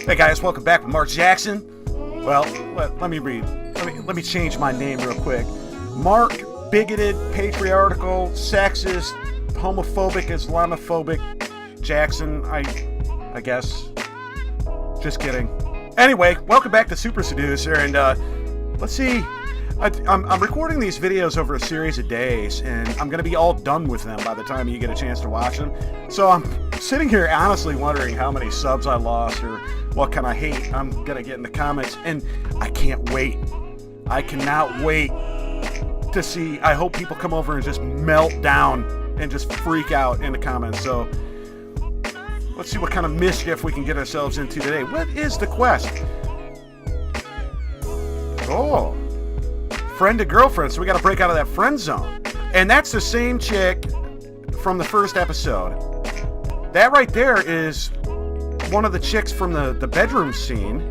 Hey guys, welcome back with Mark Jackson. Well, let me read. Let me change my name real quick. Mark, bigoted, patriarchal, sexist, homophobic, Islamophobic Jackson. I guess. Just kidding. Anyway, welcome back to Super Seducer, and let's see. I'm recording these videos over a series of days, and I'm going to be all done with them by the time you get a chance to watch them. So I'm sitting here honestly wondering how many subs I lost or what kind of hate I'm going to get in the comments, and I can't wait. I cannot wait to see. I hope people come over and just melt down and just freak out in the comments. So let's see what kind of mischief we can get ourselves into today. What is the quest? Oh. Friend to girlfriend, so we got to break out of that friend zone. And that's the same chick from the first episode. That right there is one of the chicks from the bedroom scene.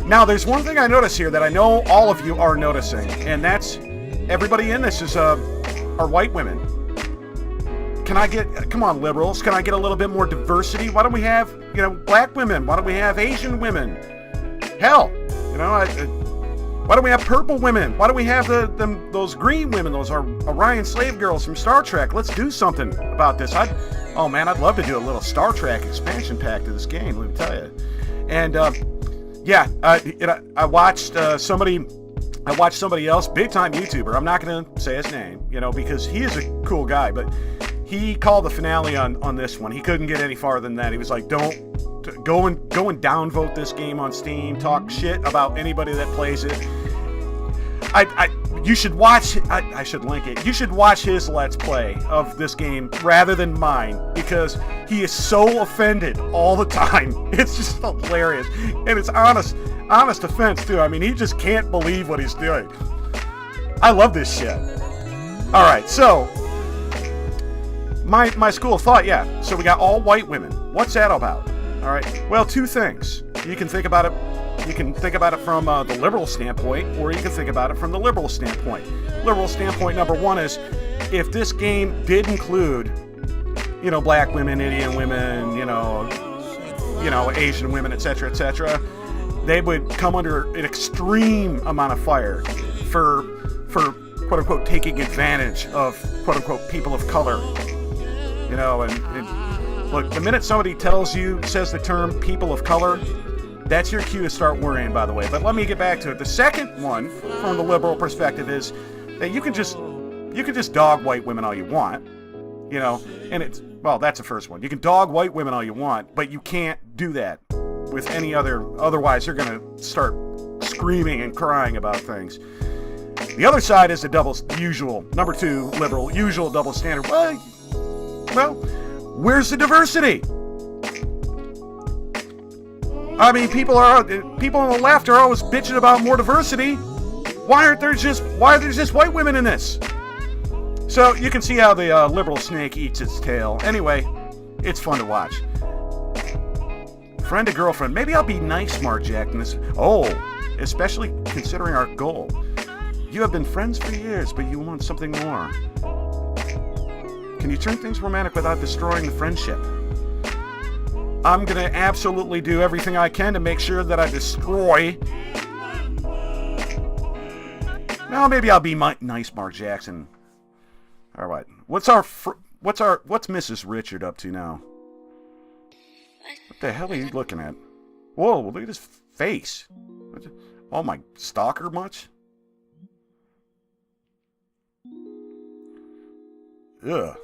Now, there's one thing I notice here that I know all of you are noticing, and that's everybody in this is are white women. Can I get, come on liberals, can I get a little bit more diversity? Why don't we have, black women? Why don't we have Asian women? Hell, why don't we have purple women? Why don't we have those green women? Those are Orion slave girls from Star Trek. Let's do something about this. I'd love to do a little Star Trek expansion pack to this game, let me tell you. And I watched somebody else, big time YouTuber. I'm not going to say his name, because he is a cool guy, but he called the finale on this one. He couldn't get any farther than that. He was like, don't go and downvote this game on Steam, talk shit about anybody that plays it. You should watch, I should link it. You should watch his Let's Play of this game rather than mine, because he is so offended all the time. It's just hilarious. And it's honest offense too. I mean, he just can't believe what he's doing. I love this shit. Alright, so my school of thought, yeah. So we got all white women. What's that about? Alright. Well, two things. You can think about it. You can think about it from the liberal standpoint, or you can think about it from the liberal standpoint. Liberal standpoint number one is, if this game did include, black women, Indian women, Asian women, etc., they would come under an extreme amount of fire for quote unquote taking advantage of quote unquote people of color. And look, the minute somebody says the term people of color, that's your cue to start worrying, by the way. But let me get back to it. The second one, from the liberal perspective, is that you can just dog white women all you want, and that's the first one. You can dog white women all you want, but you can't do that with any otherwise they're going to start screaming and crying about things. The other side is the usual, number two, liberal, usual double standard. Well, where's the diversity? I mean, people on the left are always bitching about more diversity. Why are there just white women in this? So you can see how the liberal snake eats its tail. Anyway, it's fun to watch. Friend to girlfriend. Maybe I'll be nice, Mark Jack, in this. Oh, especially considering our goal. You have been friends for years, but you want something more. Can you turn things romantic without destroying the friendship? I'm going to absolutely do everything I can to make sure that I destroy. Now maybe I'll be nice, Mark Jackson. All right. What's Mrs. Richard up to now? What the hell are you looking at? Whoa, look at his face. Oh my, stalker much? Ugh.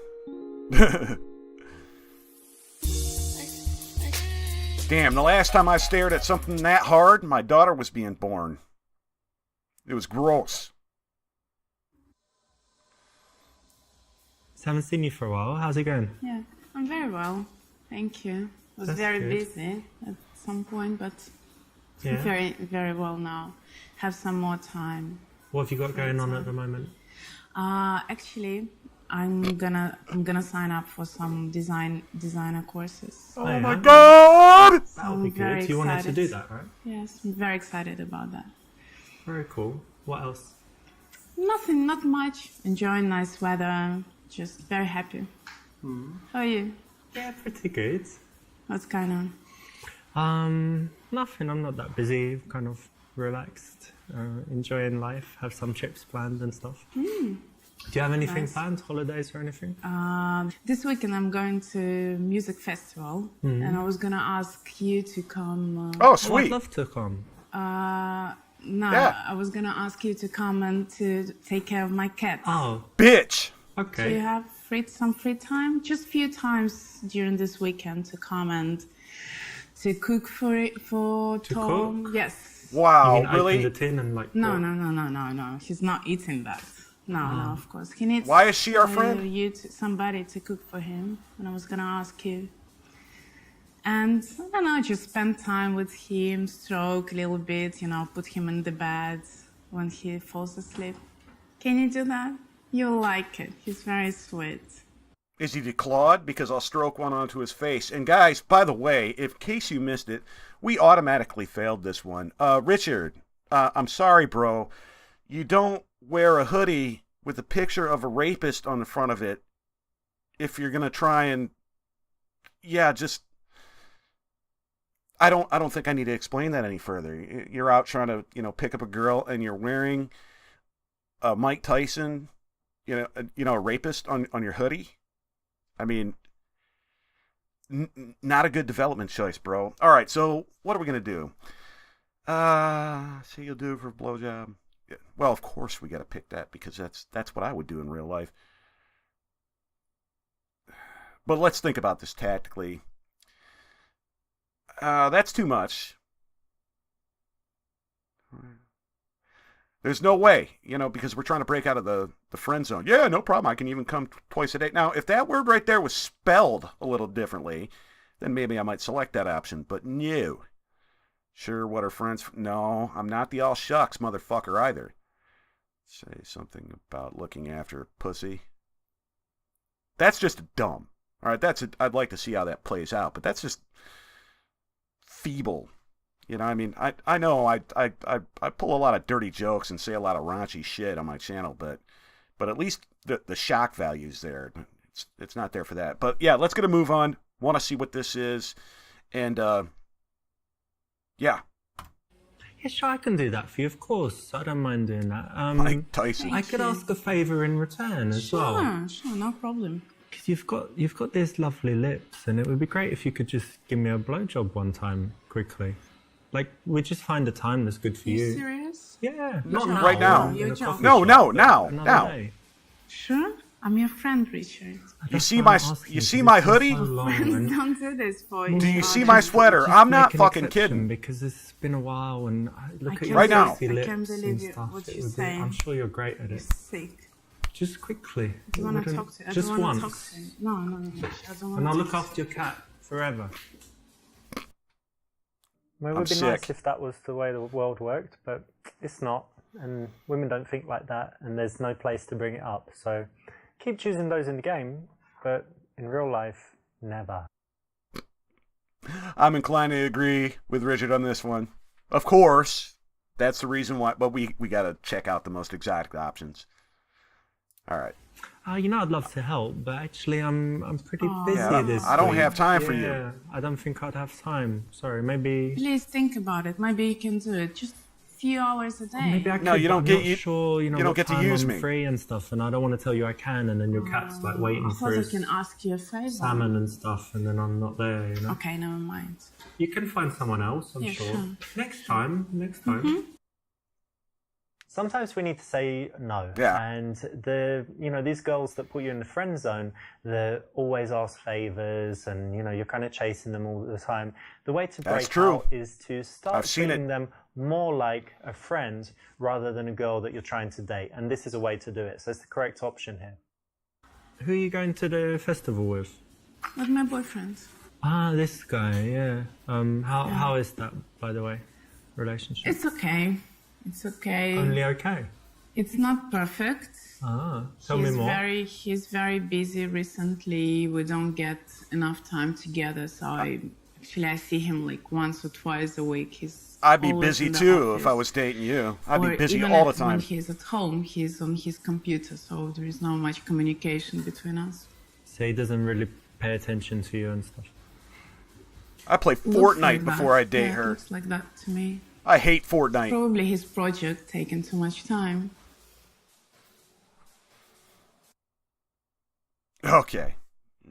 Damn, the last time I stared at something that hard, my daughter was being born. It was gross. Haven't seen you for a while. How's it going? Yeah, I'm very well. Thank you. I was very busy at some point, but I'm very, very well now. Have some more time. What have you got going on at the moment? Actually, I'm gonna sign up for some designer courses. Oh my god! That would be good. You wanted to do that, right? Yes, I'm very excited about that. Very cool. What else? Nothing, not much. Enjoying nice weather. Just very happy. How are you? Yeah, pretty good. What's going on? Nothing. I'm not that busy. Kind of relaxed, enjoying life. Have some trips planned and stuff. Do you have anything planned? Holidays or anything? This weekend I'm going to music festival, and I was gonna ask you to come. Oh, Oh, I'd sweet. love to come. No, Yeah. I was gonna ask you to come and to take care of my cats. Oh, Bitch. Do you okay. have some free time? Just a few times during this weekend to come and to cook for To Tom. cook? Yes. Wow, You can really? open the tin and like. No, what? no. He's not eating that. No, of course. He needs. Why is she our friend? Somebody to cook for him. And I was gonna ask you. And I don't know, just spend time with him, stroke a little bit, put him in the bed when he falls asleep. Can you do that? You'll like it. He's very sweet. Is he declawed? Because I'll stroke one onto his face. And guys, by the way, in case you missed it, we automatically failed this one. Richard, I'm sorry, bro. You don't wear a hoodie with a picture of a rapist on the front of it if you're gonna try and, just. I don't think I need to explain that any further. You're out trying to, pick up a girl, and you're wearing a Mike Tyson, a rapist on your hoodie. I mean, not a good development choice, bro. All right, so what are we gonna do? Say you'll do it for a blowjob. Yeah, well, of course we got to pick that because that's what I would do in real life. But let's think about this tactically. That's too much. There's no way, because we're trying to break out of the friend zone. Yeah, no problem. I can even come twice a day. Now, if that word right there was spelled a little differently, then maybe I might select that option. But no. Sure, what are friends? No, I'm not the all shucks motherfucker either. Say something about looking after a pussy. That's just dumb. All right, I'd like to see how that plays out, but that's just feeble. I mean, I know I pull a lot of dirty jokes and say a lot of raunchy shit on my channel, but at least the shock value's there. It's not there for that. But yeah, let's get a move on. Want to see what this is, and yeah. Yeah, sure, I can do that for you, of course. I don't mind doing that. Mike Tyson. I could ask a favour in return as well. Sure, no problem. Because you've got these lovely lips, and it would be great if you could just give me a blowjob one time quickly. Like, we just find a time that's good for You you. serious? Yeah, Not not right now. in a coffee No, shop, now. another day. Sure? I'm your friend, Richard. You see That's my why I'm asking, you see 'cause my it's been hoodie? so long, Friends and don't do this for you. Do you see my sweater? just I'm not make an fucking exception kidding. Because it's been a while, and look at can't your Right now. sexy I lips can't and believe stuff. what It you're would be- saying. I'm sure you're great at You're it. sick. Just quickly. Do you want to talk to I Just don't want once. to talk to him. No. I don't want And I'll to look after your cat forever. Well, it I'm would be sick. nice if that was the way the world worked, but it's not. And women don't think like that, and there's no place to bring it up. So keep choosing those in the game, but in real life, never. I'm inclined to agree with Richard on this one. Of course, that's the reason why. But we got to check out the most exotic options. All right. I'd love to help, but actually I'm pretty busy Yeah, this I don't week. have time for you. Yeah, I don't think I'd have time. Sorry, maybe... Please think about it. Maybe you can do it. Just a few hours a day. Maybe I could, No, you but don't I'm get- not you- sure, you don't what get to time use I'm me. free and stuff, and I don't want to tell you I can, and then your cat's like waiting I for thought I his can ask you a favor. salmon and stuff, and then I'm not there, Okay, never mind. You can find someone else, I'm Yeah, sure. sure. Next time. Sometimes we need to say no. Yeah. And these girls that put you in the friend zone, they always ask favors, and you're kind of chasing them all the time. The way to That's break true. out is to start I've seen treating it. them more like a friend rather than a girl that you're trying to date. And this is a way to do it. So it's the correct option here. Who are you going to the festival with? With my boyfriend. Ah, this guy, yeah. How is that, by the way, relationship? It's okay. It's okay. Only okay. It's not perfect. Tell me more. He's very busy recently. We don't get enough time together, so I see him like once or twice a week. I'd be always busy in the too office. if I was dating you. I'd Or be busy even all the When time. he's at home, he's on his computer, so there is not much communication between us. So he doesn't really pay attention to you and stuff. I play Looks like Fortnite that. before I date Yeah, her. Looks like that to me. I hate Fortnite. Probably his project taking too much time. Okay.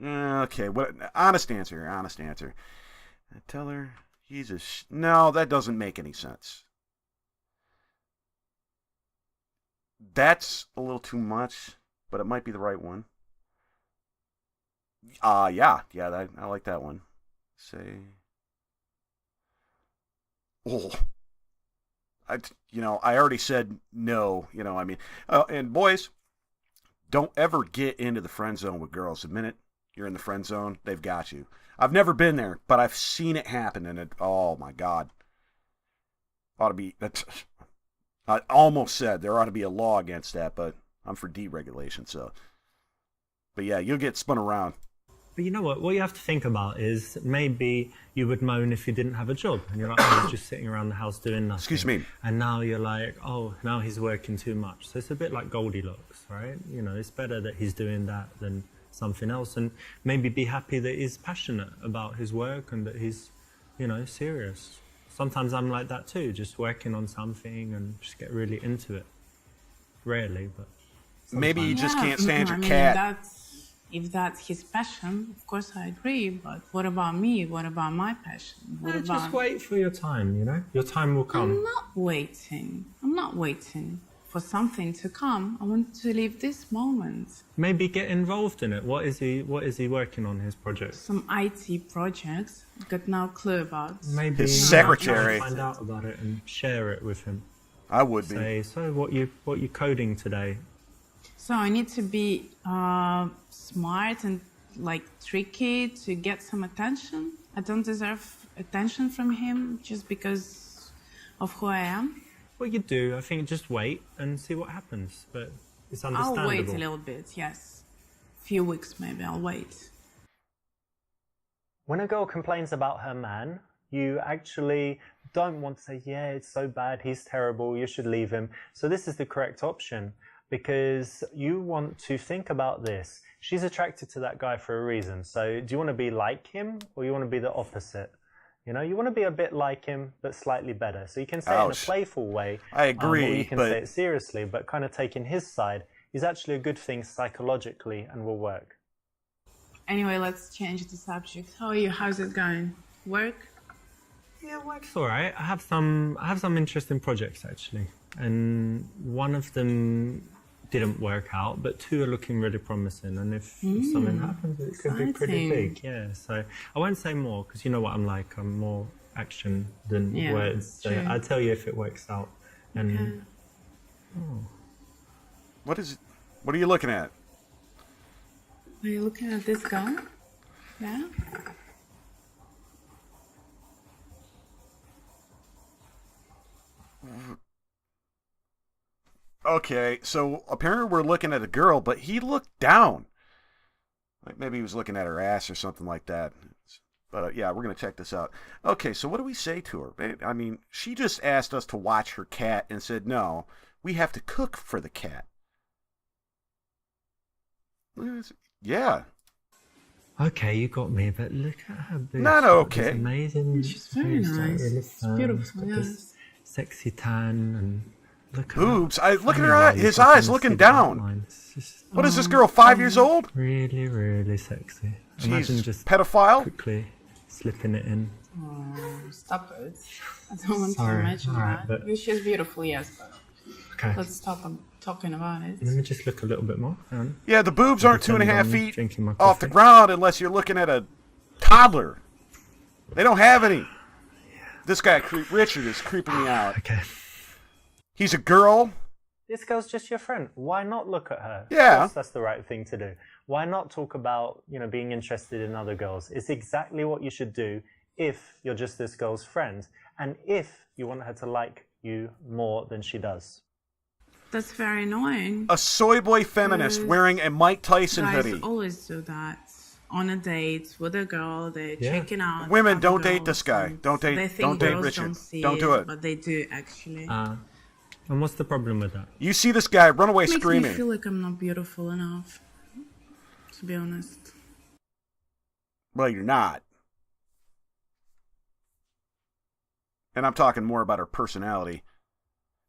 Okay. What? Honest answer. Honest answer. I tell her he's a. No, that doesn't make any sense. That's a little too much, but it might be the right one. Yeah. I like that one. Say. Oh. I already said no. I mean, and boys, don't ever get into the friend zone with girls. The minute you're in the friend zone, they've got you. I've never been there, but I've seen it happen, and oh my God, ought to be. I almost said there ought to be a law against that, but I'm for deregulation. So, but yeah, you'll get spun around. But you know what? What you have to think about is maybe you would moan if you didn't have a job, and you're like, oh, he's just sitting around the house doing nothing. Excuse me. And now you're like, oh, now he's working too much. So it's a bit like Goldilocks, right? It's better that he's doing that than something else, and maybe be happy that he's passionate about his work and that he's, serious. Sometimes I'm like that too, just working on something and just get really into it. Rarely, but sometimes. Maybe you just can't stand your cat. If that's his passion, of course I agree. But what about me? What about my passion? Just wait for your time, Your time will come. I'm not waiting. I'm not waiting for something to come. I want to live this moment. Maybe get involved in it. What is he working on, his project? Some IT projects. Got no clue about. Maybe his secretary. Find out about it and share it with him. I would be. Say, so what you coding today? So I need to be smart and tricky to get some attention. I don't deserve attention from him just because of who I am. What you do, I think, just wait and see what happens. But it's understandable. I'll wait a little bit, yes. Few weeks maybe, I'll wait. When a girl complains about her man, you actually don't want to say, yeah, it's so bad, he's terrible, you should leave him. So this is the correct option, because you want to think about this. She's attracted to that guy for a reason. So do you want to be like him, or you want to be the opposite? You want to be a bit like him, but slightly better. So you can say it in a playful way. I agree, or you can say it seriously, but kind of taking his side is actually a good thing psychologically and will work. Anyway, let's change the subject. How are you? How's it going? Work? Yeah, work's all right. I have some interesting projects actually, and one of them didn't work out, but two are looking really promising. And if something happens, it could be pretty big. Yeah. So I won't say more because you know what I'm like. I'm more action than words. So true. I'll tell you if it works out. And What is it? What are you looking at? Are you looking at this guy? Yeah? Okay, so apparently we're looking at a girl, but he looked down. Like maybe he was looking at her ass or something like that. But yeah, we're going to check this out. Okay, so what do we say to her? I mean, she just asked us to watch her cat and said, no, we have to cook for the cat. Yeah. okay, you got me, but look at her boobs. Not okay. It's amazing. She's very nice. It's beautiful, yes. Sexy tan and look at Boobs. Look at her her eye. His eyes looking down. What is this girl, 5 years old? Really, really sexy. Jeez, Imagine just pedophile? quickly slipping it in. Oh, stop it. I don't want Sorry, to imagine alright, that. but- She's beautiful, yes, but Okay. let's stop talking about it. Let me just look a little bit more. Hang on. Yeah, the boobs aren't Pretend 2.5 I'm feet drinking my off the coffee. ground unless you're looking at a toddler. They don't have any. This guy, Richard, is creeping me out. Okay. He's a girl. This girl's just your friend. Why not look at her? Yeah. Of course, that's the right thing to do. Why not talk about, being interested in other girls? It's exactly what you should do if you're just this girl's friend, and if you want her to like you more than she does. That's very annoying. A soy boy feminist wearing a Mike Tyson Guys hoodie. always do that. On a date with a girl, they're checking out. Women, other don't date girls, this guy. and Don't date- they think don't date girls Richard. Don't, see Don't do it. But they do actually. And what's the problem with that? You see this guy, run away Makes screaming. me feel like I'm not beautiful enough. To be honest. Well, you're not. And I'm talking more about her personality.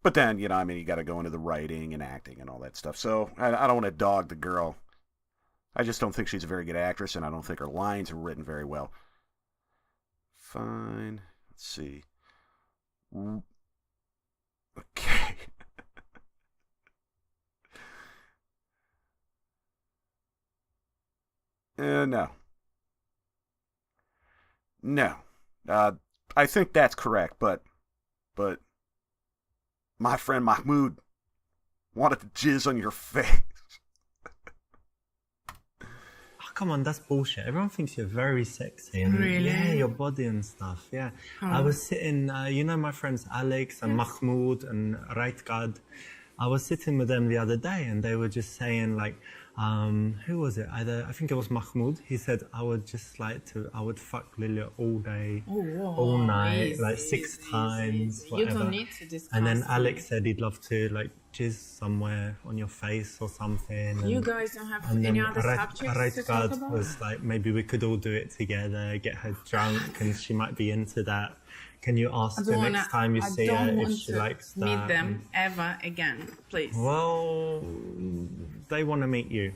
But then, you know, I mean, you got to go into the writing and acting and all that stuff. So I don't want to dog the girl. I just don't think she's a very good actress, and I don't think her lines are written very well. Fine. Let's see. Okay. No. No. I think that's correct, but my friend Mahmoud wanted to jizz on your face. Oh, come on, that's bullshit. Everyone thinks you're very sexy. And Really? Yeah, your body and stuff. Yeah. I was sitting, you know, my friends Alex and Mahmoud and Raitgad. I was sitting with them the other day, and they were just saying, like, who was it? I think it was Mahmoud. He said, I would fuck Lilia all day, all night, easy, like 6 times, You whatever. don't need to discuss And then it. Alex said he'd love to, like, jizz somewhere on your face or something. You and, guys don't have and any then other subjects to talk Raitgad about? was like, maybe we could all do it together, get her drunk, and she might be into that. Can you ask her next time you see her if she likes that? meet them ever again, please. Well, they want to meet you,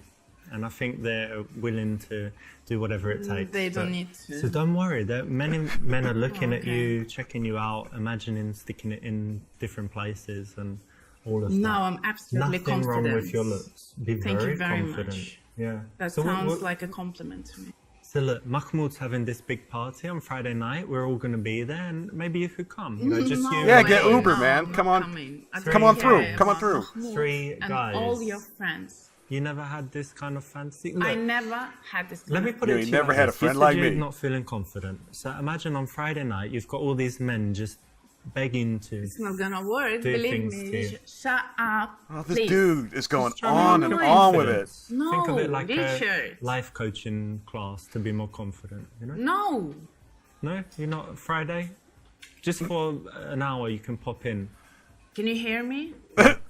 and I think they're willing to do whatever it takes. They don't need to. So don't worry. Many men are looking at Okay. you, checking you out, imagining sticking it in different places and all of No, that. I'm absolutely Nothing confident. wrong with your looks. Be Thank very you very confident. much. Yeah. That So sounds like a compliment to me. So look, Mahmoud's having this big party on Friday night. We're all going to be there, and maybe you could come. You know, just No you. Yeah, and get way, Uber, no, man. I'm Come on. coming. I Come don't on care through. Come on about through. Mahmoud 3 and guys. all your friends. You never had this kind of fantasy? I Look, never had this. let me kind put You it ain't to you never like had a this. You friend said like you're me. not feeling confident. So imagine on Friday night, you've got all these men just begging to. It's not gonna work. Do Believe things me. to you. Shut up. Oh, this please. dude is going Trying to on build and your on with it. confidence. Think of No, it like Richard. a life coaching class to be more confident. You know? No. No, you're not Friday. Just for an hour, you can pop in. Can you hear me?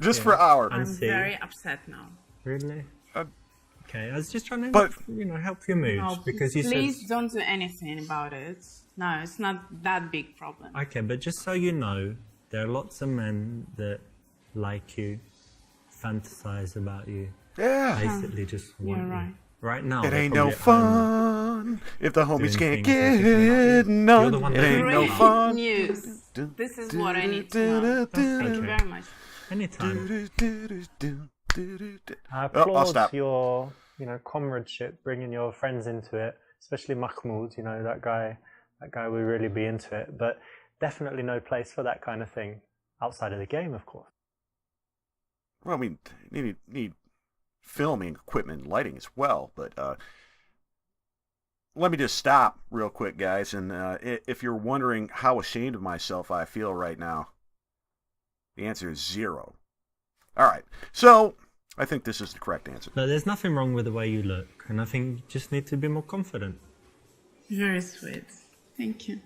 Just for an hour. And I'm see. very upset now. Really? Okay, I was just trying to, But- help your mood No, because you please said. don't do anything about it. No, it's not that big problem. Okay, but just so you know, there are lots of men that like you, fantasize about you, Yeah. basically just want You're you. right. Right now, It they're ain't no probably at home fun if the homies doing can't things and thinking about get you. none. You're the one It that ain't no Great fun. news. This is what I need to know. Thank you Okay. very much. Anytime. I I'll applaud stop. your, comradeship, bringing your friends into it, especially Mahmoud. You know, that guy would really be into it. But definitely no place for that kind of thing outside of the game, of course. Well, I mean, need filming equipment and lighting as well, but let me just stop real quick, guys. And if you're wondering how ashamed of myself I feel right now, the answer is 0. All right, so I think this is the correct answer. No, there's nothing wrong with the way you look, and I think you just need to be more confident. Very sweet. Thank you.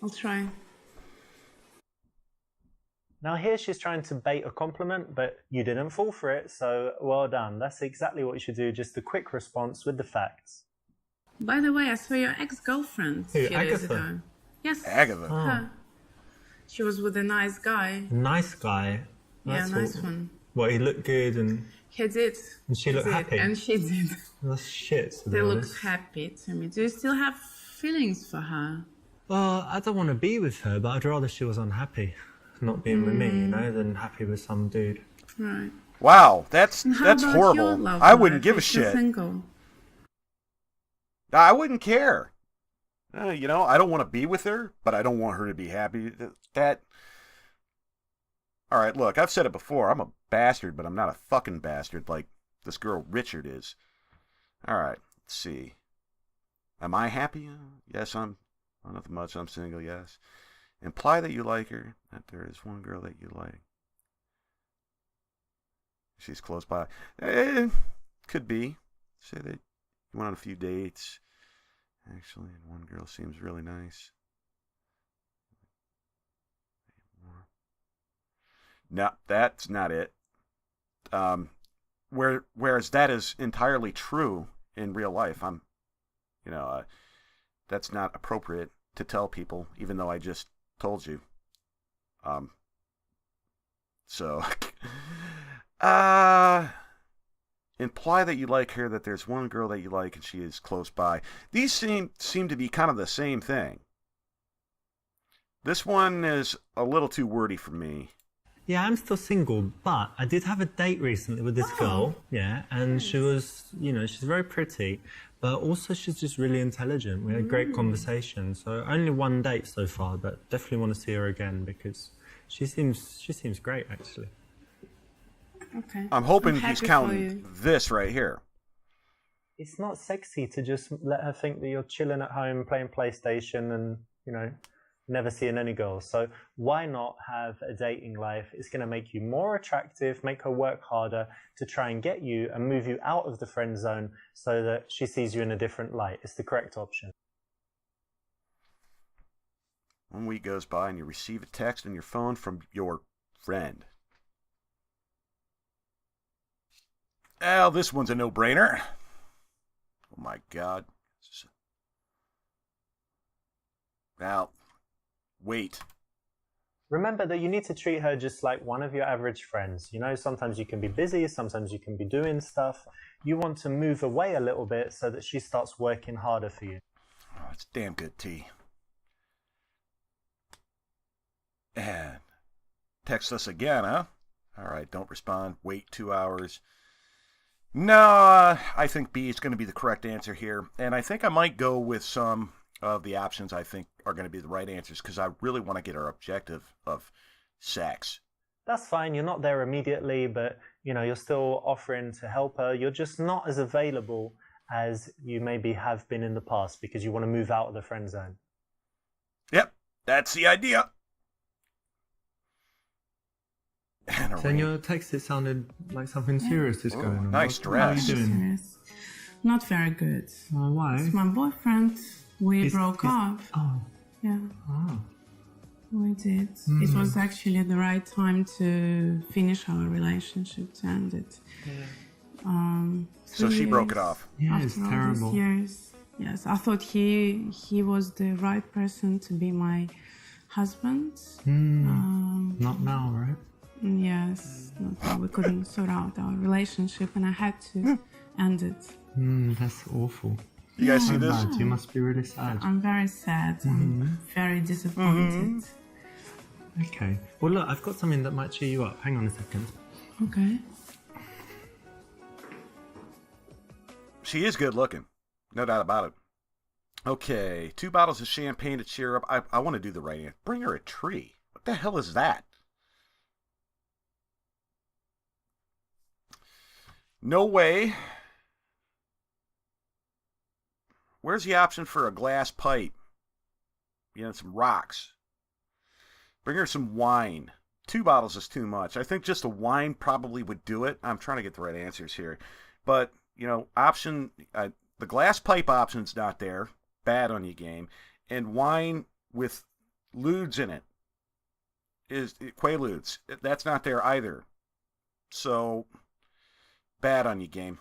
I'll try. Now here she's trying to bait a compliment, but you didn't fall for it, so well done. That's exactly what you should do, just a quick response with the facts. By the way, I saw your ex-girlfriend Who, a few days Agatha? ago. Yes. Agatha. Her. She was with a nice guy. Nice guy. Yeah, That's nice what- one. Well, he looked good, and He did. And she He looked did, happy? And she did. that's shit, to be They honest. looked happy to me. Do you still have feelings for her? Well, I don't want to be with her, but I'd rather she was unhappy not being with me, than happy with some dude. Right. Wow, that's And how about your horrible. love I wouldn't life? give a You're still shit. Single. I wouldn't care. I don't want to be with her, but I don't want her to be happy. All right, look, I've said it before. I'm a bastard, but I'm not a fucking bastard like this girl Richard is. All right, let's see. Am I happy? Yes, I'm. Nothing much. I'm single. Yes. Imply that you like her. That there is one girl that you like. She's close by. Could be. Say that you went on a few dates. Actually, one girl seems really nice. No, that's not it. Whereas that is entirely true in real life. That's not appropriate to tell people, even though I just Told you. So, imply that you like her, that there's one girl that you like and she is close by. These seem to be kind of the same thing. This one is a little too wordy for me. Yeah, I'm still single, but I did have a date recently with this girl, yeah, and she was, you know, she's very pretty, but also she's just really intelligent. We had a great conversation, so only one date so far, but definitely want to see her again because she seems great, actually. Okay. I'm hoping I'm he's happy for counting you. this right here. It's not sexy to just let her think that you're chilling at home playing PlayStation and, you know, never seeing any girls. So why not have a dating life? It's going to make you more attractive, make her work harder to try and get you and move you out of the friend zone so that she sees you in a different light. It's the correct option. 1 week goes by and you receive a text on your phone from your friend. Oh, this one's a no-brainer. Oh my God. Well, wait. Remember that you need to treat her just like one of your average friends. You know, sometimes you can be busy, sometimes you can be doing stuff. You want to move away a little bit so that she starts working harder for you. Oh, it's damn good tea. And text us again, huh? All right, don't respond. Wait 2 hours. No, I think B is going to be the correct answer here. And I think I might go with some of the options I think are going to be the right answers because I really want to get our objective of sex. That's fine. You're not there immediately, but, you know, you're still offering to help her. You're just not as available as you maybe have been in the past because you want to move out of the friend zone. Yep, that's the idea. So in your text, it sounded like something serious is going on. Nice How are dress. you doing? Serious. Not very good. Why? It's my boyfriend. We broke up. Oh. Yeah, Oh. we did. It was actually the right time to finish our relationship, to end it. So she broke it off. Yeah, it's After all terrible. these years, yes, I thought he was the right person to be my husband. Not now, right? Yes, we couldn't sort out our relationship, and I had to end it. That's awful. You guys see this? Bad. You must be really sad. I'm very sad. I'm very disappointed. Okay. Well, look, I've got something that might cheer you up. Hang on a second. Okay. She is good looking. No doubt about it. Okay, 2 bottles of champagne to cheer up. I want to do the right answer. Bring her a tree. What the hell is that? No way. Where's the option for a glass pipe? You know, some rocks. Bring her some wine. 2 bottles is too much. I think just a wine probably would do it. I'm trying to get the right answers here. But, you know, the glass pipe option's not there. Bad on you game. And wine with lewds in it is Quaaludes. That's not there either. So, bad on you game.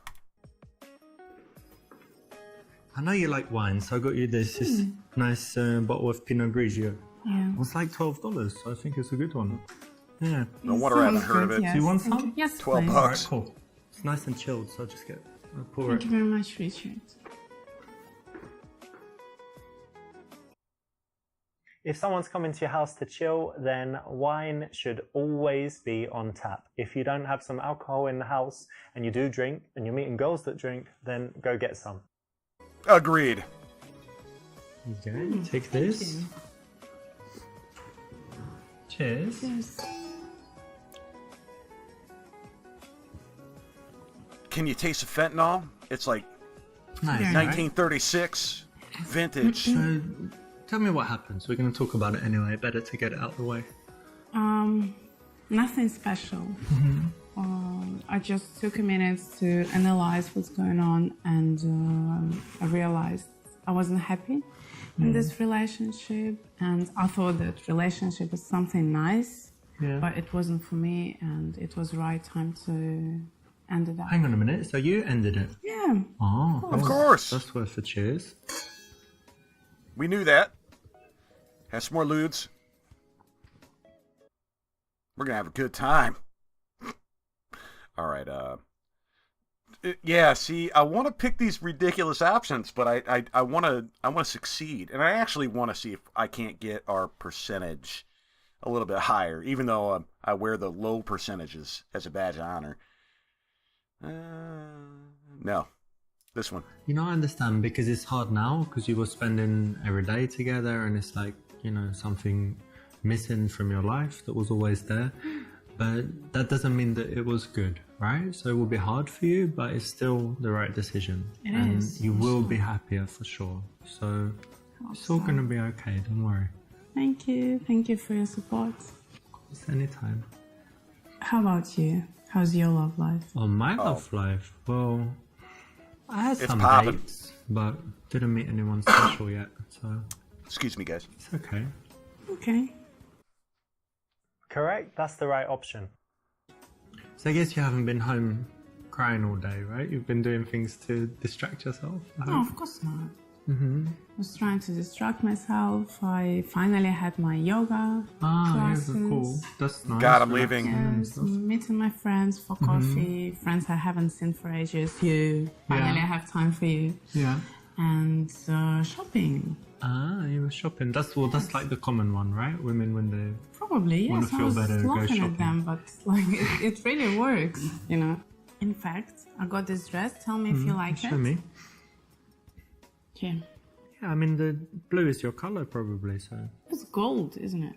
I know you like wine, so I got you this nice bottle of Pinot Grigio. Yeah. It's like $12, so I think it's a good one. Yeah. No wonder I haven't Sounds heard of good, it. yes. Do you want Thank some? you. Yes, 12 please. bucks. Alright, cool. It's nice and chilled, so I'll pour Thank it. you very much, Richard. If someone's coming to your house to chill, then wine should always be on tap. If you don't have some alcohol in the house and you do drink and you're meeting girls that drink, then go get some. Agreed. Okay, take this. you. Cheers. Yes. Can you taste the fentanyl? It's like Nice. Yeah. right? 1936 vintage. So, tell me what happens. We're going to talk about it anyway. Better to get it out of the way. Nothing special. I just took a minute to analyze what's going on, and I realized I wasn't happy in this relationship, and I thought that relationship was something nice, Yeah. but it wasn't for me, and it was the right time to end it up. Hang on a minute. So you ended it? Yeah. Oh, Of course. That's worth a cheers. We knew that. Have some more lewds. We're gonna have a good time. All right. Yeah. See, I want to pick these ridiculous options, but I want to succeed, and I actually want to see if I can't get our percentage a little bit higher, even though I wear the low percentages as a badge of honor. No, this one. You know, I understand because it's hard now because you were spending every day together and it's like, something missing from your life that was always there. But that doesn't mean that it was good, right? So it will be hard for you, but it's still the right decision. It is, you for will sure. be happier for sure. So it's all going to be okay, don't worry. Thank you. Thank you for your support. Of course, anytime. How about you? How's your love life? On my love life, well, I had It's some poppin'. dates, but didn't meet anyone special yet, so Excuse me, guys. it's okay. Okay. Correct? That's the right option. So I guess you haven't been home crying all day, right? You've been doing things to distract yourself. I No, hope. of course not. I was trying to distract myself. I finally had my yoga Yeah, classes. cool. That's nice. God, I'm leaving. Yes, meeting my friends for coffee. Friends I haven't seen for ages. You. Finally, I have time for you. Yeah. And shopping. Ah, you were shopping. That's like the common one, right? Women when they. Probably, Wanna yes. I feel was better, go laughing shopping. at them, but like it really works, In fact, I got this dress. Tell me if you like Show it. me. Here. Yeah, I mean the blue is your color probably, so It's gold, isn't it?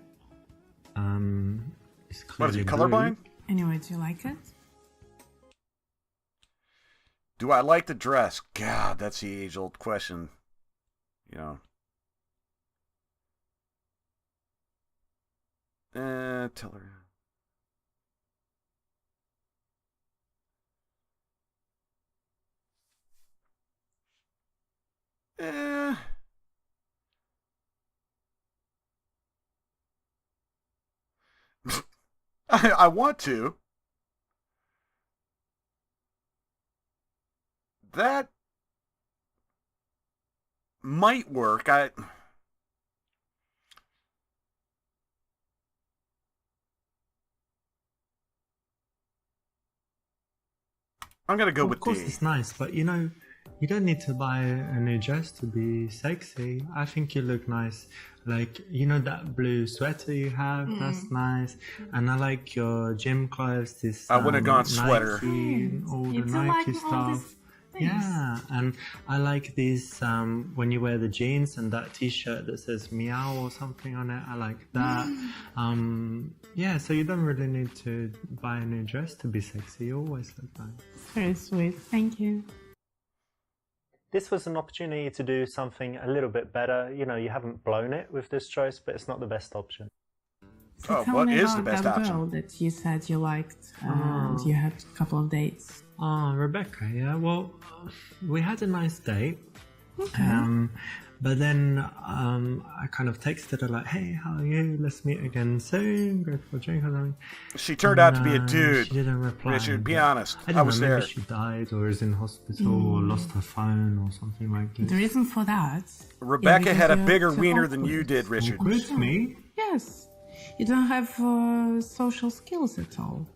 it's What is clearly he, blue. colorblind? Anyway, do you like it? Do I like the dress? God, that's the age-old question. Tell her. I want to. That might work. I'm gonna go Of with course, D. it's nice, but you don't need to buy a new dress to be sexy. I think you look nice. Like, that blue sweater you have, that's nice. And I like your gym clothes, this I wouldn't have gone sweater. Nike, all You the do Nike like all these stuff. things. Yeah, and I like these, when you wear the jeans and that t-shirt that says meow or something on it, I like that. Yeah, so you don't really need to buy a new dress to be sexy. You always look nice. Very sweet. Thank you. This was an opportunity to do something a little bit better. You haven't blown it with this choice, but it's not the best option. So tell what me is the about best that option? girl that you said you liked and you had a couple of dates. Rebecca, yeah. Well, we had a nice date. But then I kind of texted her like, hey, how are you? Let's meet again soon. Go for a drink or something. She turned out to be a And, dude. She didn't reply. Richard, be honest. I I don't was know, there. maybe she died or is in hospital or lost her phone or something like The this. reason for that. Rebecca because had a you're bigger too wiener than awkward. you did, Richard. Awkward, me? Yes. You don't have social skills at all.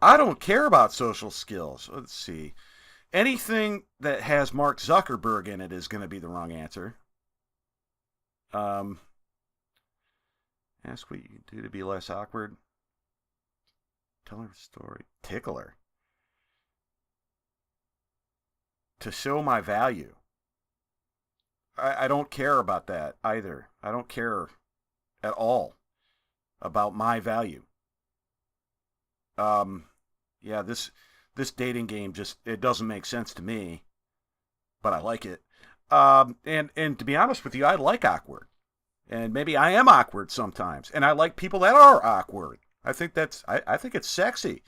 I don't care about social skills. Let's see. Anything that has Mark Zuckerberg in it is going to be the wrong answer. Ask what you can do to be less awkward. Tell her a story. Tickle her. To show my value. I don't care about that either. I don't care at all about my value. Yeah, this dating game it doesn't make sense to me, but I like it. And to be honest with you, I like awkward. And maybe I am awkward sometimes, and I like people that are awkward. I think I think it's sexy.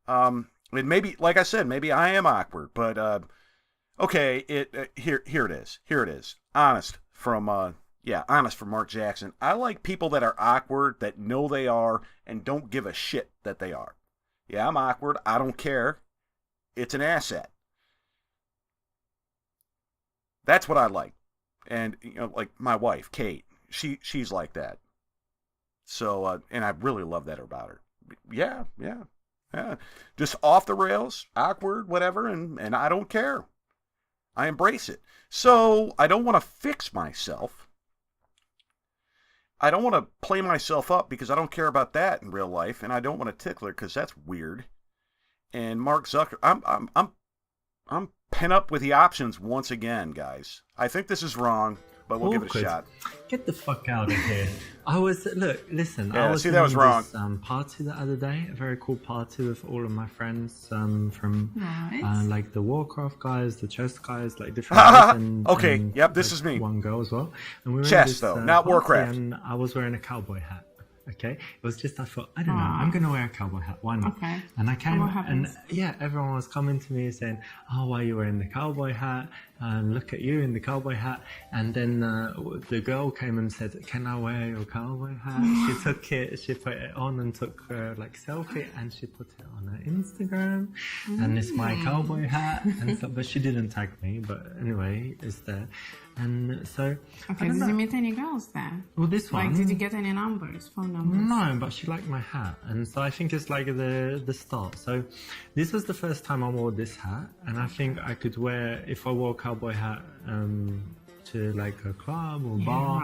And maybe, like I said, maybe I am awkward, but okay, here it is. Here it is. Honest from Mark Jackson. I like people that are awkward, that know they are, and don't give a shit that they are. Yeah, I'm awkward. I don't care. It's an asset. That's what I like. And like my wife, Kate, she's like that. So, and I really love that about her. Yeah, yeah, yeah. Just off the rails, awkward, whatever, and I don't care. I embrace it. So I don't want to fix myself. I don't want to play myself up because I don't care about that in real life, and I don't want to tickle her because that's weird. And Mark Zucker, I'm pent up with the options once again, guys. I think this is wrong, but we'll give it a Awkward. shot. Get the fuck out of here. Listen. Yeah, I was see, in that was wrong. this party the other day, a very cool party with all of my friends from Right. like the Warcraft guys, the chess guys, like different guys. Okay, and, yep, this like, is me. One girl as well. And we were in Chess, this, though, not party, Warcraft. And I was wearing a cowboy hat. Okay, it was just I thought I don't know, I'm gonna wear a cowboy hat. Why not? Okay. And I came what and happens? yeah, everyone was coming to me saying, "Oh, why are you wearing the cowboy hat? Look at you in the cowboy hat." And then the girl came and said, "Can I wear your cowboy hat?" She took it, she put it on and took like selfie, and she put it on her Instagram. And it's my cowboy hat, and so, but she didn't tag me. But anyway, it's there. And so, Okay, did you meet any girls there? well, this one. Like, did you get any numbers, phone numbers? No, but she liked my hat, and so I think it's like the start. So this was the first time I wore this hat, and I think I could wear if I wore a cowboy hat to like a club or bar.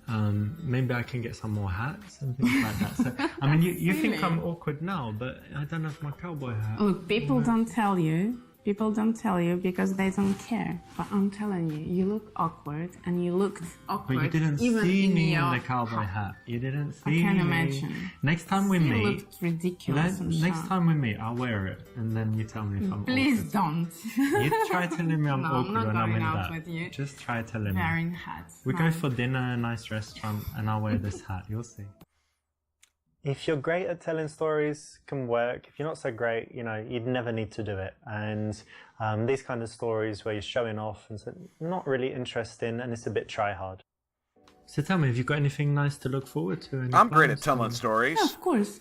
right. Maybe I can get some more hats and things like that. So I mean, you think I'm awkward now, but I don't have my cowboy hat. Look, people don't tell you. People don't tell you because they don't care. But I'm telling you, you look awkward, and you looked awkward. But you didn't even see me in your the cowboy hat. You didn't see me. I can imagine. Next time we You meet, looked ridiculous. next time we meet, I'll wear it, and then you tell me if I'm Please don't. awkward. You try telling me I'm No, I'm awkward not when I'm going in out that. with you. Just try telling me. Wearing hats. We No. go for dinner, a nice restaurant, and I'll wear this hat. You'll see. If you're great at telling stories, can work. If you're not so great, you'd never need to do it. And these kind of stories where you're showing off and so not really interesting, and it's a bit try hard. So tell me, have you got anything nice to look forward to? Any I'm great at plans? telling stories. Yeah, of course.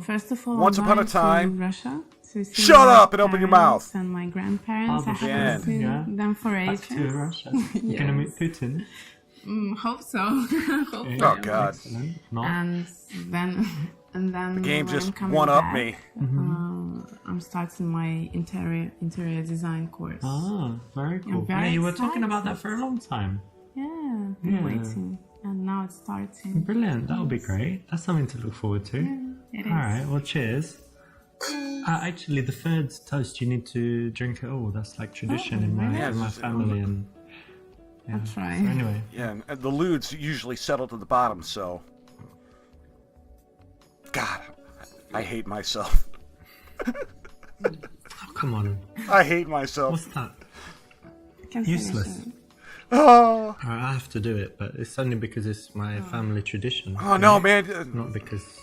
First of all, Once I'm upon a going time- to Russia to see Shut my up and open your parents mouth. And my grandparents. I Barbara haven't Jan. seen Yeah. them for Back ages. to Russia. You're gonna meet Putin. Hope so. Hopefully. Oh, God. Excellent. Not. And then The game when just I'm coming one-up back, me. I'm starting my interior design course. Ah, very cool. very Yeah, you were talking about that excited. for a long time. Yeah, I'm waiting, and now it's starting. Brilliant. That'll be great. That's something to look forward to. It All is. right. Well, cheers. Actually, the third toast, you need to drink it all. That's like tradition in Yeah, my it's- family. And yeah. I'll try. So anyway, Yeah, and the lewds usually settle to the bottom, so... God, I hate myself. oh, come on. I hate myself. What's that? Can finish Useless. it. Oh, I have to do it, but it's only because it's my family tradition. oh no, man. Not because.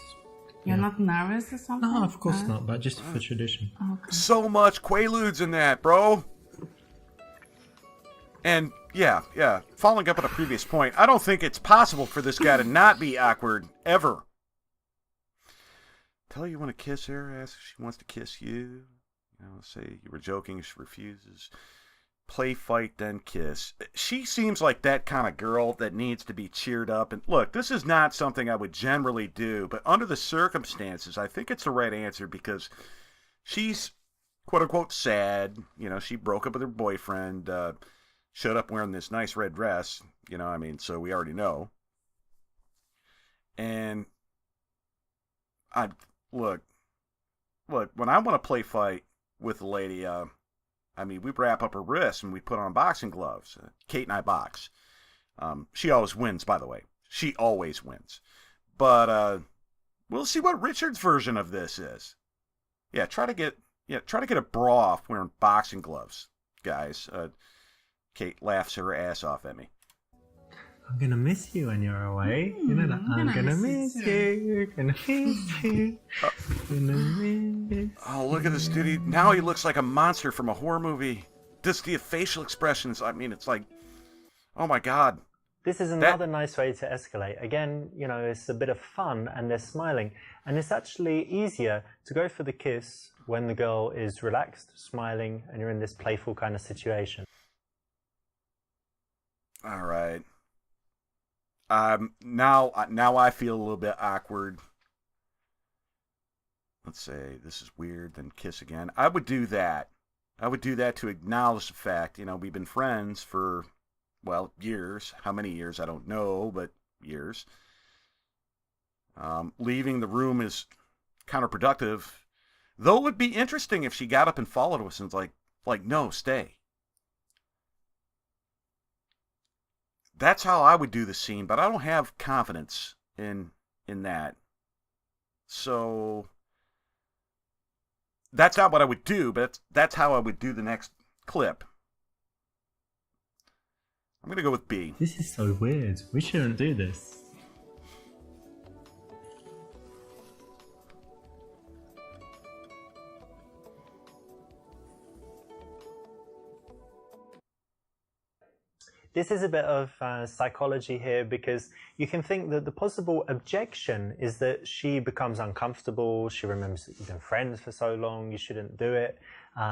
You're not nervous or something? No, of course not, but just for tradition. Okay. So much Quaaludes in that, bro. And yeah, following up on a previous point, I don't think it's possible for this guy to not be awkward ever. Tell her you want to kiss her, ask if she wants to kiss you. Say you were joking, she refuses. Play, fight, then kiss. She seems like that kind of girl that needs to be cheered up. And look, this is not something I would generally do, but under the circumstances, I think it's the right answer because she's quote unquote sad. She broke up with her boyfriend, showed up wearing this nice red dress. So we already know. And look, when I want to play fight with a lady, we wrap up her wrists and we put on boxing gloves. Kate and I box. She always wins, by the way. She always wins. But we'll see what Richard's version of this is. Yeah, try to get a bra off wearing boxing gloves, guys. Kate laughs her ass off at me. I'm gonna miss you when you're away. You know that. I'm gonna miss you. Gonna miss you. Gonna miss. Oh, look at this dude. Now he looks like a monster from a horror movie. Just the facial expressions. It's like, oh my God. This is another nice way to escalate. Again, it's a bit of fun and they're smiling. And it's actually easier to go for the kiss when the girl is relaxed, smiling, and you're in this playful kind of situation. All right. Now I feel a little bit awkward. Let's say this is weird, then kiss again. I would do that. I would do that to acknowledge the fact, we've been friends for, well, years. How many years, I don't know, but years. Leaving the room is counterproductive. Though it would be interesting if she got up and followed us and was like, no, stay. That's how I would do the scene, but I don't have confidence in that. So that's not what I would do, but that's how I would do the next clip. I'm going to go with B. This is so weird. We shouldn't do this. This is a bit of psychology here, because you can think that the possible objection is that she becomes uncomfortable. She remembers that you've been friends for so long, you shouldn't do it.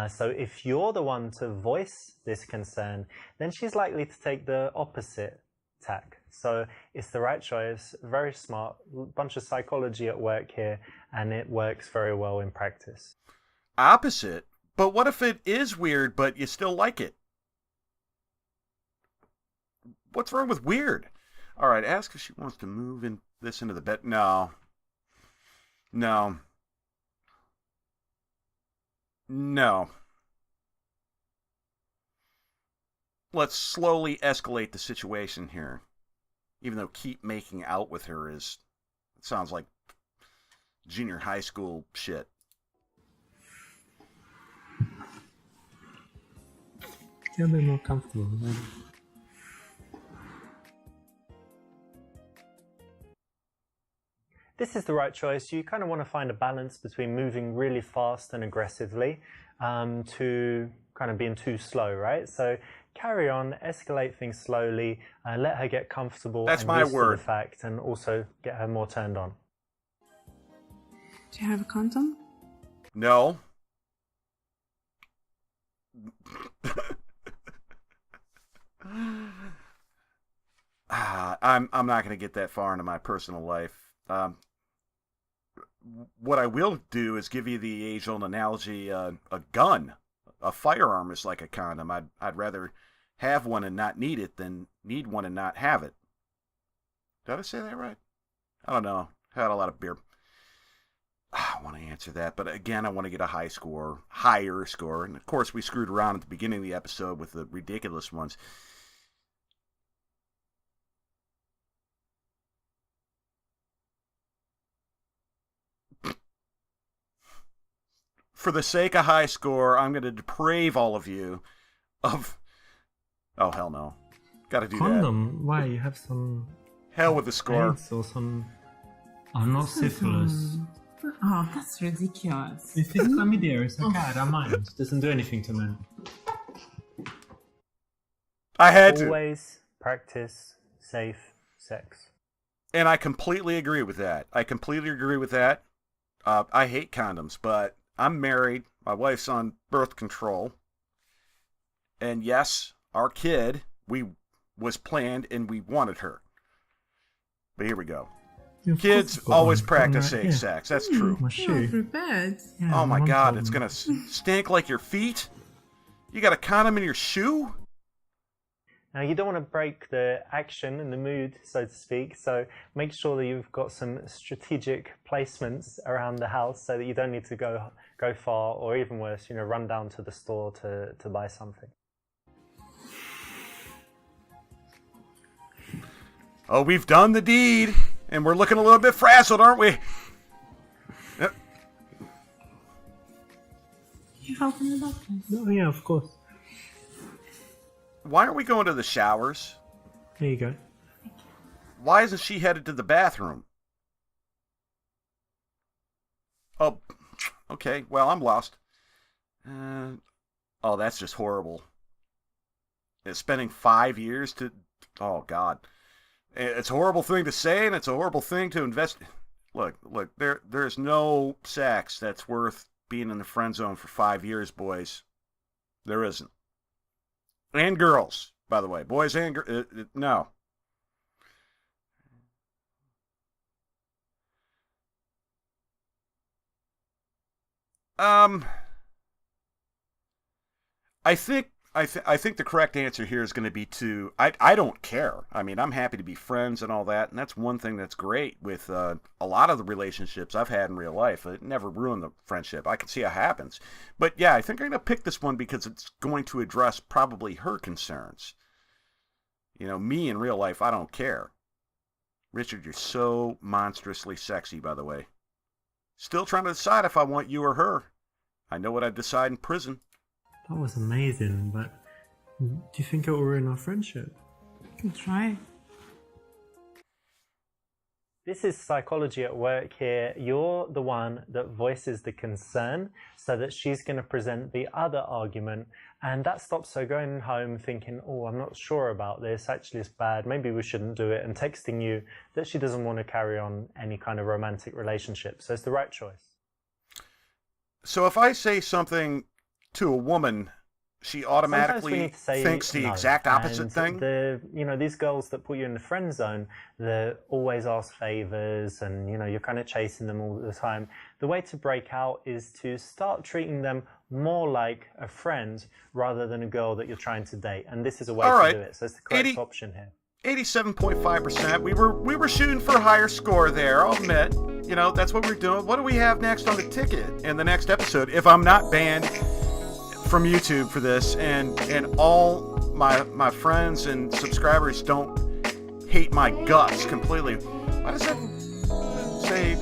So if you're the one to voice this concern, then she's likely to take the opposite tack. So it's the right choice, very smart, bunch of psychology at work here, and it works very well in practice. Opposite? But what if it is weird, but you still like it? What's wrong with weird? All right, ask if she wants to move this into the bed. No. Let's slowly escalate the situation here. Even though keep making out with her it sounds like junior high school shit. Get a bit more comfortable. This is the right choice. You kind of want to find a balance between moving really fast and aggressively to kind of being too slow, right? So carry on, escalate things slowly, let her get comfortable. That's and my used to word. the fact, and also get her more turned on. Do you have a condom? No. I'm not going to get that far into my personal life. What I will do is give you the age-old analogy: a gun, a firearm is like a condom. I'd rather have one and not need it than need one and not have it. Did I say that right? I don't know. Had a lot of beer. I want to answer that, but again, I want to get a higher score. And of course, we screwed around at the beginning of the episode with the ridiculous ones. For the sake of high score, I'm going to deprave all of you of... Oh, hell no. Got to do Condom? Why? You have some... that. Hell with the score. AIDS or some... Oh, not syphilis. Oh, that's ridiculous. If it's chlamydia, it's okay, I don't mind. It doesn't do anything to men. I had to. Always practice safe sex. And I completely agree with that. I hate condoms, but I'm married. My wife's on birth control. And yes, our kid, was planned and we wanted her. But here we go. Yeah, Kids always practice safe sex. That's true. My shoe. Prepared. Yeah, Oh my mum God, told it's me. going to stink like your feet? You got a condom in your shoe? Now, you don't want to break the action and the mood, so to speak, so make sure that you've got some strategic placements around the house so that you don't need to go far, or even worse, run down to the store to buy something. Oh, we've done the deed, and we're looking a little bit frazzled, aren't we? You helping the doctor? Oh, yeah, of course. Why aren't we going to the showers? There you go. Why isn't she headed to the bathroom? Oh, okay. Well, I'm lost. Oh, that's just horrible. It's spending 5 years to... Oh, God. It's a horrible thing to say, and it's a horrible thing to invest... Look, there's no sex that's worth being in the friend zone for 5 years, boys. There isn't. And girls, by the way. Boys and girls. No. Um, I think the correct answer here is going to be to I don't care. I mean, I'm happy to be friends and all that, and that's one thing that's great with a lot of the relationships I've had in real life. It never ruined the friendship. I can see how it happens, but yeah, I think I'm going to pick this one because it's going to address probably her concerns. You know, me in real life, I don't care. Richard, you're so monstrously sexy, by the way. Still trying to decide if I want you or her. I know what I'd decide in prison. That was amazing, but do you think it will ruin our friendship? You can try. This is psychology at work here. You're the one that voices the concern so that she's going to present the other argument, and that stops her going home thinking, oh, I'm not sure about this, actually it's bad, maybe we shouldn't do it, and texting you that she doesn't want to carry on any kind of romantic relationship. So it's the right choice. So if I say something to a woman, she automatically thinks the exact opposite thing? These girls that put you in the friend zone, they always ask favors and, you're kind of chasing them all the time. The way to break out is to start treating them more like a friend rather than a girl that you're trying to date. And this is a way to do it. So it's the correct option here. 87.5%. We were shooting for a higher score there, I'll admit. That's what we're doing. What do we have next on the ticket in the next episode? If I'm not banned from YouTube for this, and all my friends and subscribers don't hate my guts completely. Why does that say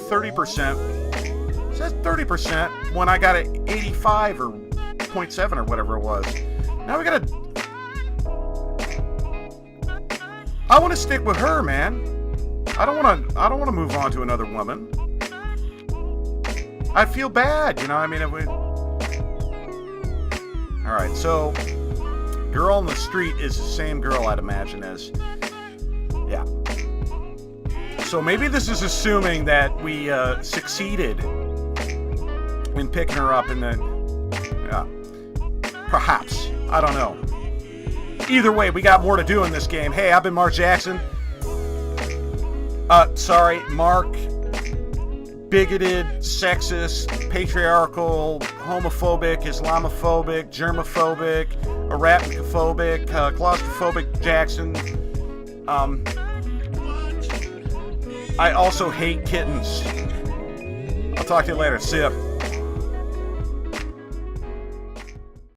30%? It says 30% when I got an 85 or 0.7 or whatever it was. Now we gotta. I want to stick with her, man. I don't want to move on to another woman. I feel bad, I mean, it would. All right, so girl on the street is the same girl I'd imagine as, yeah. So maybe this is assuming that we succeeded in picking her up in the, yeah, perhaps. I don't know. Either way, we got more to do in this game. Hey, I've been Mark Jackson. Mark. Bigoted, sexist, patriarchal, homophobic, Islamophobic, germophobic, arachnophobic, claustrophobic Jackson. I also hate kittens. I'll talk to you later. See ya.